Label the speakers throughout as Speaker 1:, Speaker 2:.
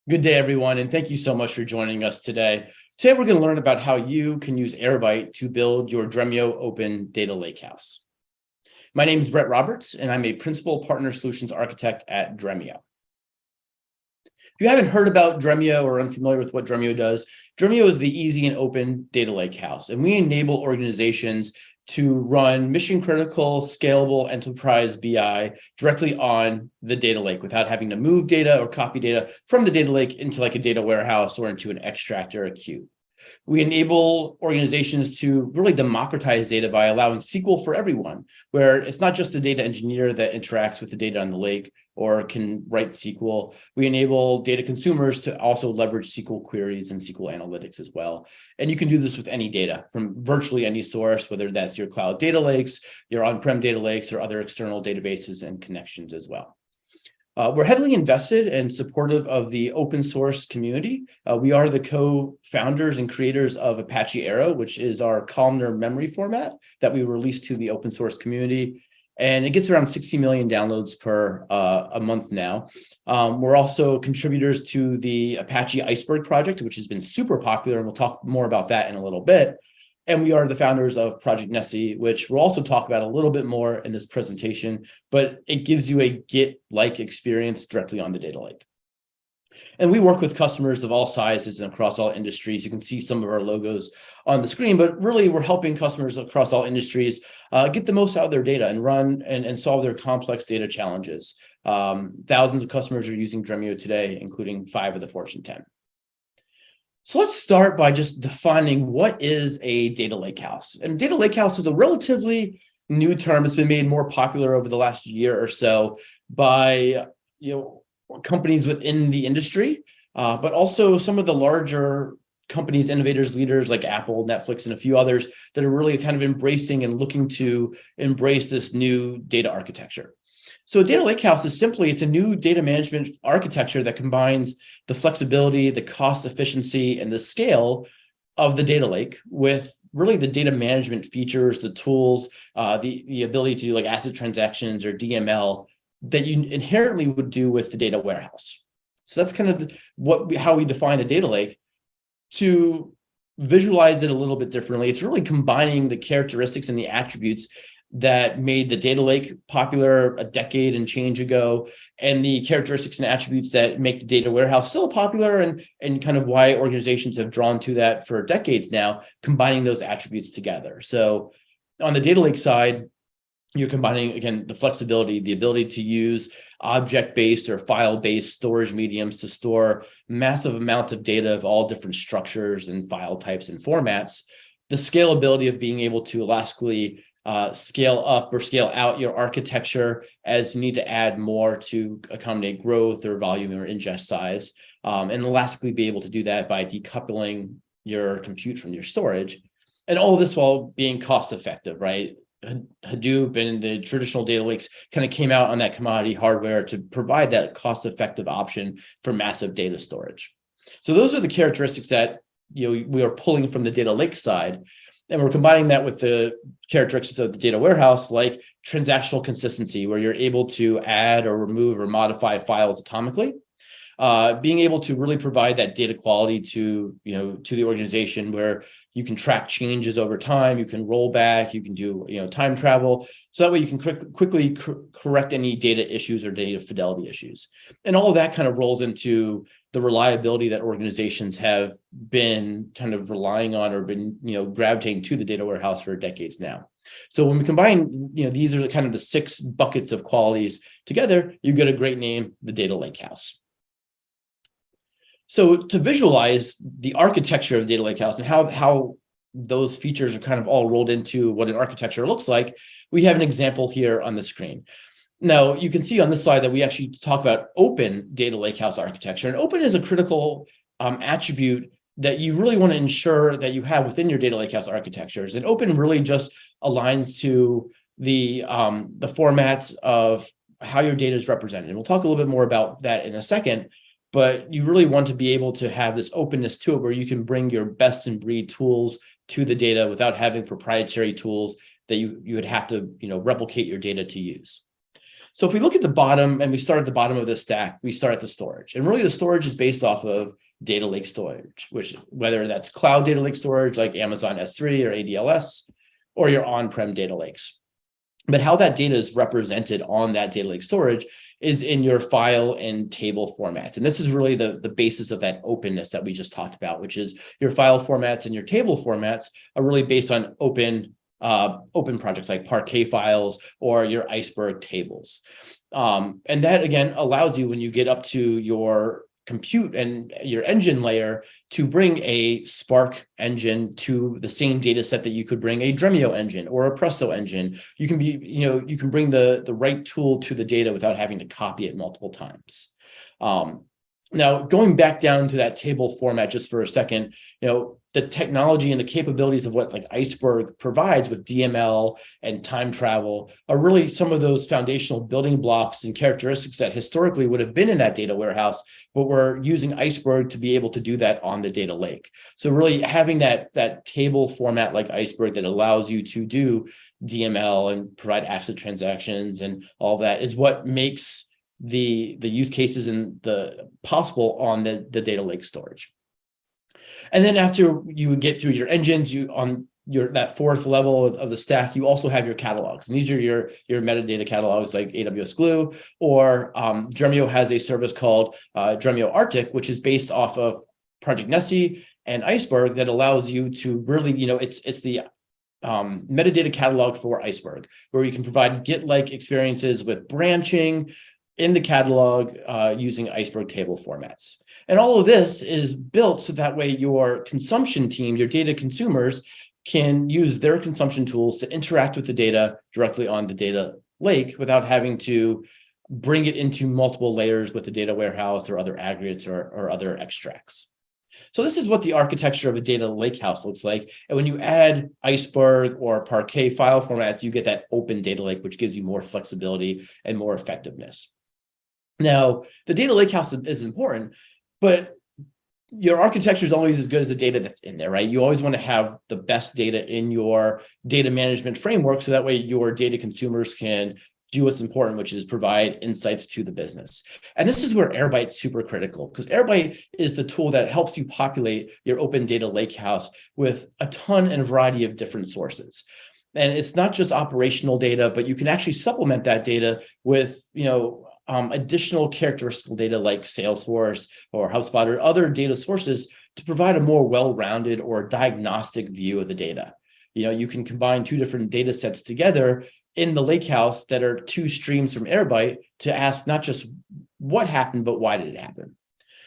Speaker 1: Good day, everyone, and thank you so much for joining us today. Today, we're going to learn about how you can use Airbyte to build your Dremio Open Data Lakehouse. My name is Brett Roberts, and I'm a Principal Partner Solutions Architect at Dremio. If you haven't heard about Dremio or unfamiliar with what Dremio does, Dremio is the easy and open data lakehouse, and we enable organizations to run mission-critical, scalable enterprise BI directly on the data lake without having to move data or copy data from the data lake into like a data warehouse or into an extract or a queue. We enable organizations to really democratize data by allowing SQL for everyone, where it's not just the data engineer that interacts with the data on the lake or can write SQL. We enable data consumers to also leverage SQL queries and SQL analytics as well. And you can do this with any data from virtually any source, whether that's your cloud data lakes, your on-prem data lakes, or other external databases and connections as well. We're heavily invested and supportive of the open source community. We are the co-founders and creators of Apache Arrow, which is our columnar memory format that we released to the open source community. And it gets around 60 million downloads per a month now. We're also contributors to the Apache Iceberg project, which has been super popular, and we'll talk more about that in a little bit. And we are the founders of Project Nessie, which we'll also talk about a little bit more in this presentation, but it gives you a Git-like experience directly on the data lake. And we work with customers of all sizes and across all industries. You can see some of our logos on the screen, but really we're helping customers across all industries get the most out of their data and run and solve their complex data challenges. Thousands of customers are using Dremio today, including 5 of the Fortune 10. So let's start by just defining what is a data lakehouse. And data lakehouse is a relatively new term. It's been made more popular over the last year or so by companies within the industry, but also some of the larger companies, innovators, leaders like Apple, Netflix, and a few others that are really kind of embracing and looking to embrace this new data architecture. So a data lakehouse is simply, it's a new data management architecture that combines the flexibility, the cost efficiency, and the scale of the data lake with really the data management features, the tools, the ability to do like ACID transactions or DML that you inherently would do with the data warehouse. So that's kind of how we define a data lake. To visualize it a little bit differently, it's really combining the characteristics and the attributes that made the data lake popular a decade and change ago, and the characteristics and attributes that make the data warehouse still popular and kind of why organizations have drawn to that for decades now, combining those attributes together. So on the data lake side, you're combining, again, the flexibility, the ability to use object-based or file-based storage mediums to store massive amounts of data of all different structures and file types and formats, the scalability of being able to elastically scale up or scale out your architecture as you need to add more to accommodate growth or volume or ingest size, and elastically be able to do that by decoupling your compute from your storage. And all of this while being cost effective, right? Hadoop and the traditional data lakes kind of came out on that commodity hardware to provide that cost effective option for massive data storage. So those are the characteristics that we are pulling from the data lake side. And we're combining that with the characteristics of the data warehouse, like transactional consistency, where you're able to add or remove or modify files atomically, being able to really provide that data quality to the organization, where you can track changes over time, you can roll back, you can do time travel, so that way you can quickly correct any data issues or data fidelity issues. And all of that kind of rolls into the reliability that organizations have been kind of relying on or been gravitating to the data warehouse for decades now. So when we combine these are kind of the 6 buckets of qualities together, you get a great name, the data lakehouse. So to visualize the architecture of the data lakehouse and how those features are kind of all rolled into what an architecture looks like, we have an example here on the screen. Now, you can see on this slide that we actually talk about open data lakehouse architecture. And open is a critical attribute that you really want to ensure that you have within your data lakehouse architectures. And open really just aligns to the formats of how your data is represented. And we'll talk a little bit more about that in a second. But you really want to be able to have this openness to it, where you can bring your best in breed tools to the data without having proprietary tools that you would have to replicate your data to use. So if we look at the bottom and we start at the bottom of the stack, we start at the storage. And really the storage is based off of data lake storage, which whether that's cloud data lake storage like Amazon S3 or ADLS, or your on-prem data lakes. But how that data is represented on that data lake storage is in your file and table formats. And this is really the basis of that openness that we just talked about, which is your file formats and your table formats are really based on open projects like Parquet files or your Iceberg tables. And that, again, allows you, when you get up to your compute and your engine layer, to bring a Spark engine to the same data set that you could bring a Dremio engine or a Presto engine. You can you can bring the right tool to the data without having to copy it multiple times. Now, going back down to that table format just for a second, the technology and the capabilities of what like Iceberg provides with DML and time travel are really some of those foundational building blocks and characteristics that historically would have been in that data warehouse, but we're using Iceberg to be able to do that on the data lake. So really having that table format like Iceberg that allows you to do DML and provide ACID transactions and all that is what makes the use cases and the possible on the data lake storage. And then after you get through your engines, that fourth level of the stack, you also have your catalogs. And these are your metadata catalogs like AWS Glue, or Dremio has a service called Dremio Arctic, which is based off of Project Nessie and Iceberg that allows you to really, it's the metadata catalog for Iceberg, where you can provide Git-like experiences with branching in the catalog using Iceberg table formats. And all of this is built so that way your consumption team, your data consumers, can use their consumption tools to interact with the data directly on the data lake without having to bring it into multiple layers with the data warehouse or other aggregates or other extracts. So this is what the architecture of a data lakehouse looks like. And when you add Iceberg or Parquet file formats, you get that open data lake, which gives you more flexibility and more effectiveness. Now, the data lakehouse is important, but your architecture is always as good as the data that's in there, right? You always want to have the best data in your data management framework, so that way your data consumers can do what's important, which is provide insights to the business. And this is where Airbyte is super critical, because Airbyte is the tool that helps you populate your open data lakehouse with a ton and a variety of different sources. And it's not just operational data, but you can actually supplement that data with, additional characteristical data like Salesforce or HubSpot or other data sources to provide a more well-rounded or diagnostic view of the data. You can combine two different data sets together in the lakehouse that are two streams from Airbyte to ask not just what happened, but why did it happen?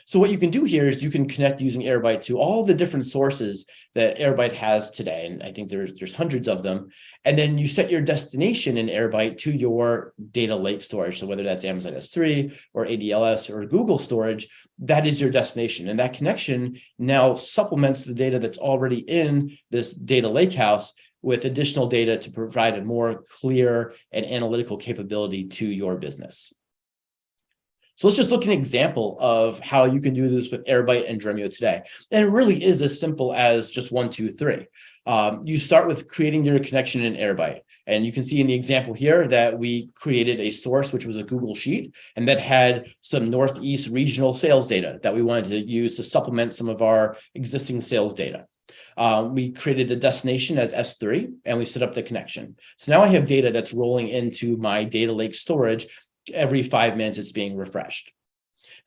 Speaker 1: So what you can do here is you can connect using Airbyte to all the different sources that Airbyte has today. And I think there's hundreds of them. And then you set your destination in Airbyte to your data lake storage. So whether that's Amazon S3 or ADLS or Google storage, that is your destination. And that connection now supplements the data that's already in this data lakehouse with additional data to provide a more clear and analytical capability to your business. So let's just look at an example of how you can do this with Airbyte and Dremio today. And it really is as simple as just 1, 2, 3. You start with creating your connection in Airbyte. And you can see in the example here that we created a source, which was a Google Sheet, and that had some Northeast regional sales data that we wanted to use to supplement some of our existing sales data. We created the destination as S3, and we set up the connection. So now I have data that's rolling into my data lake storage. Every 5 minutes it's being refreshed.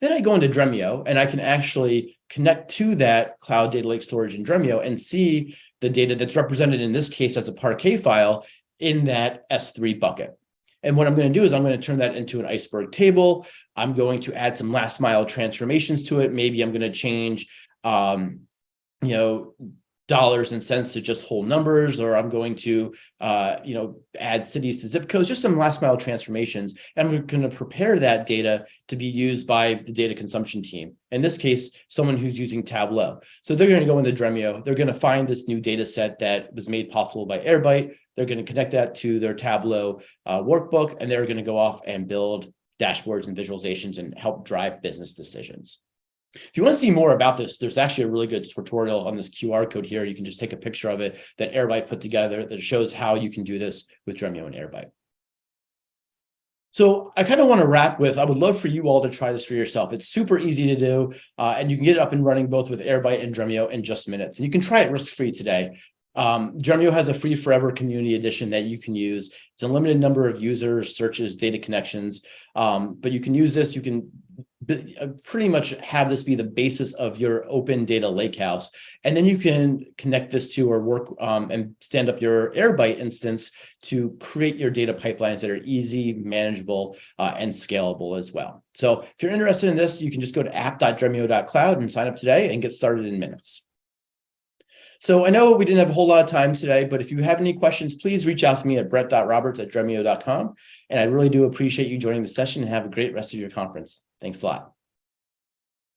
Speaker 1: Then I go into Dremio and I can actually connect to that cloud data lake storage in Dremio and see the data that's represented in this case as a Parquet file in that S3 bucket. And what I'm going to do is I'm going to turn that into an Iceberg table. I'm going to add some last mile transformations to it. Maybe I'm going to change, dollars and cents to just whole numbers, or I'm going to, add cities to zip codes, just some last mile transformations. And I'm going to prepare that data to be used by the data consumption team. In this case, someone who's using Tableau. So they're going to go into Dremio. They're going to find this new data set that was made possible by Airbyte. They're going to connect that to their Tableau workbook, and they're going to go off and build dashboards and visualizations and help drive business decisions. If you want to see more about this, there's actually a really good tutorial on this QR code here. You can just take a picture of it that Airbyte put together that shows how you can do this with Dremio and Airbyte. So I kind of want to wrap with, I would love for you all to try this for yourself. It's super easy to do, and you can get it up and running both with Airbyte and Dremio in just minutes. And you can try it risk-free today. Dremio has a free forever community edition that you can use. It's a limited number of users, searches, data connections, but you can use this. You can pretty much have this be the basis of your open data lakehouse. And then you can connect this to or work and stand up your Airbyte instance to create your data pipelines that are easy, manageable, and scalable as well. So if you're interested in this, you can just go to app.dremio.cloud and sign up today and get started in minutes. So I know we didn't have a whole lot of time today, but if you have any questions, please reach out to me at brett.roberts@dremio.com. And I really do appreciate you joining the session, and have a great rest of your conference. Thanks a lot.